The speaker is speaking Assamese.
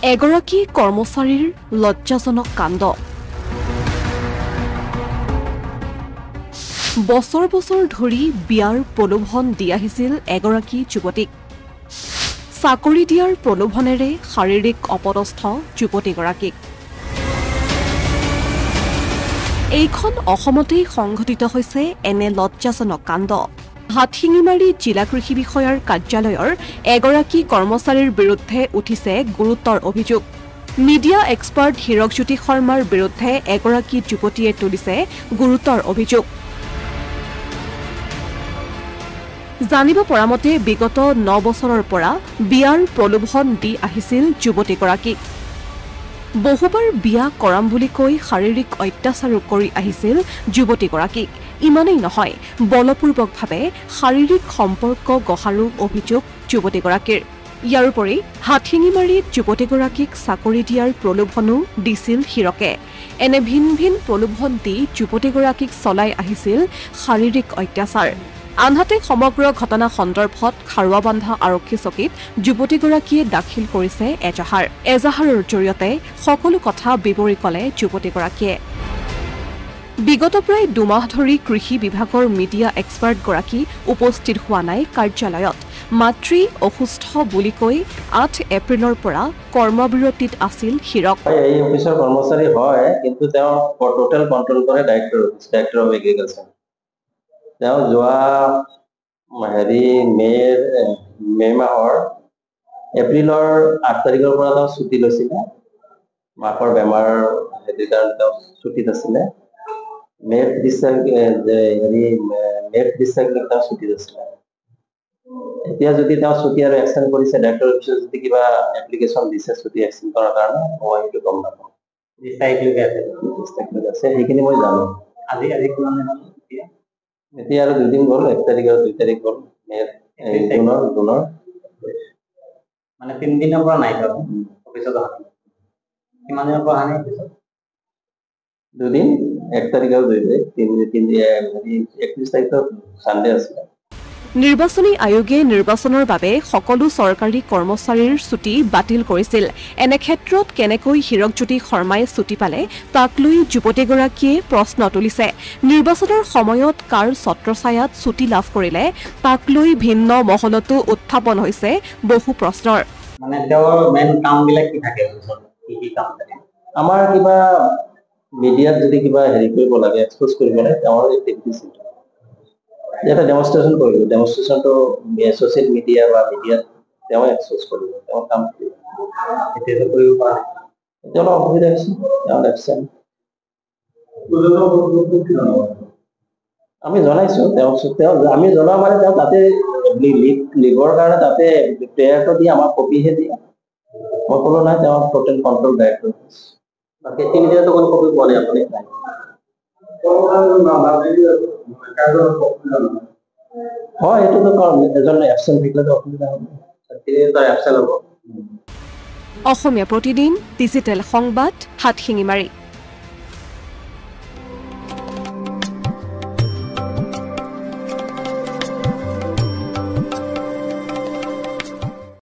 এগৰাকী কৰ্মচাৰীৰ লজ্জাজনক কাণ্ড। বছৰ বছৰ ধৰি বিয়াৰ প্ৰলোভন দি আহিছিল এগৰাকী যুৱতীক। চাকৰি দিয়াৰ প্ৰলোভনেৰে শাৰীৰিক অপদস্থ যুৱতীগৰাকীক। এইখন অসমতেই সংঘটিত হৈছে এনে লজ্জাজনক কাণ্ড। হাটশিঙিমাৰী জিলা কৃষি বিষয়াৰ কাৰ্যালয়ৰ এগৰাকী কৰ্মচাৰীৰ বিৰুদ্ধে উঠিছে গুৰুতৰ অভিযোগ। মিডিয়া এক্সপাৰ্ট হীৰকজ্যোতি শৰ্মাৰ বিৰুদ্ধে এগৰাকী যুৱতীয়ে তুলিছে গুৰুতৰ অভিযোগ। জানিব পৰা মতে বিগত 9 বছৰৰ পৰা বিয়াৰ প্ৰলোভন দি আহিছিল যুৱতীগৰাকীক। বহুবাৰ বিয়া কৰাম বুলি কৈ শাৰীৰিক অত্যাচাৰো কৰি আহিছিল যুৱতীগৰাকীক। ইমানেই নহয়, বলপূৰ্বকভাৱে শাৰীৰিক সম্পৰ্ক গঢ়াৰো অভিযোগ যুৱতীগৰাকীৰ। ইয়াৰোপৰি হাটশিঙিমাৰীত যুৱতীগৰাকীক চাকৰি দিয়াৰ প্ৰলোভনো দিছিল হীৰকে। এনে ভিন ভিন প্ৰলোভন দি যুৱতীগৰাকীক চলাই আহিছিল শাৰীৰিক অত্যাচাৰ। আনহাতে সমগ্ৰ ঘটনা সন্দৰ্ভত খাৰুৱাবান্ধা আৰক্ষী চকীত যুৱতীগৰাকীয়ে দাখিল কৰিছে এজাহাৰ। এজাহাৰৰ জৰিয়তে সকলো কথা বিৱৰি ক'লে যুৱতীগৰাকীয়ে। বিগত প্ৰায় 2 মাহ ধৰি কৃষি বিভাগৰ মিডিয়া এক্সপাৰ্টগৰাকী উপস্থিত হোৱা নাই কাৰ্যালয়ত। মাতৃ অসুস্থ বুলি কৈ 8 এপ্ৰিলৰ পৰা কৰ্মবিৰতিত আছিল হীৰক। এই অফিচৰ কৰ্মচাৰী হয়, কিন্তু তেওঁ টোটেল কন্ট্ৰোল কৰে ডাইৰেক্টৰ অফ এগ্ৰিকালচাৰ। তেওঁ যোৱা মে মাহৰ এপ্ৰিলৰ 8 তাৰিখৰ পৰা তেওঁ ছুটি লৈছিলে। মাকৰ বেমাৰ হেৰিৰ কাৰণে তেওঁ ছুটিত আছিলে। মে 30 তাৰিখে তেওঁ ছুটিত আছিলে। এতিয়া যদি তেওঁ ছুটি আৰু এক্সটেণ্ড কৰিছে, ডাইৰেক্টৰ অফিচত যদি কিবা এপ্লিকেশ্যন দিছে ছুটি এক্সটেণ্ড কৰাৰ কাৰণে, মই সেইটো গম নাপাওঁ। 30 তাৰিখলৈকে আছে, সেইখিনি মই জানো। আজি কিমান দিন হ'ল? এতিয়া আৰু 2 দিন গ'ল, 1 তাৰিখ আৰু 2 তাৰিখ গ'ল জুনৰ। মানে 3 দিনৰ পৰা নাই অফিচত অহা। কিমান দিনৰ পৰা অহা নাই অফিচত? 2 দিন, 1 তাৰিখ আৰু 2 তাৰিখ, 31 তাৰিখত চানডে আছিলে। নিৰ্বাচনী আয়োগে নিৰ্বাচনৰ বাবে সকলো চৰকাৰী কৰ্মচাৰীৰ ছুটি বাতিল কৰিছিল। এনে ক্ষেত্ৰত কেনেকৈ হীৰকজ্যোতি শৰ্মাই ছুটি পালে তাক লৈ যুৱতীগৰাকীয়ে প্ৰশ্ন তুলিছে। নিৰ্বাচনৰ সময়ত কাৰ ছত্ৰছায়াত ছুটি লাভ কৰিলে তাক লৈ ভিন্ন মহলতো উত্থাপন হৈছে বহু প্ৰশ্নৰ। মানে তেওঁৰ মেইন কামবিলাক কি থাকে? কি কাম থাকে? আমাৰ কিবা মিডিয়াত যদি কিবা হেৰি কৰিব লাগে, এক্সপ'জ কৰিব লাগে, তেওঁৰ এক্টিভিটিজ এটা ডেমনষ্ট্ৰেশ্যন কৰিব। ডেমনষ্ট্ৰেশ্যনটো ছ'চিয়েল মিডিয়া বা মিডিয়াত তেওঁ এক্সপ'জ কৰিব, তেওঁৰ কাম এতিয়াতো কৰিব পৰা নাই। এতিয়া অলপ অসুবিধা হৈছে, তেওঁ এবচেণ্ট। আমি জনাইছোঁ আমি জনোৱা মানে তেওঁ তাতে লিভৰ কাৰণে তাতে প্ৰেয়াৰটো দি আমাক কপিহে দিয়ে। মই ক'লো নাই, তেওঁ টোটেল কণ্ট্ৰোল ডাইৰেক্টৰ। বাকী মিডিয়াতো কোনো কপি পোৱা নাই আপুনি? হয়, এইটোতো কাৰণ এজন এবচেণ্ট থাকিলেতো অসুবিধা হ'ব। এবচেণ্ট হ'ব। অসমীয়া প্ৰতিদিন ডিজিটেল সংবাদ, হাটশিঙিমাৰী।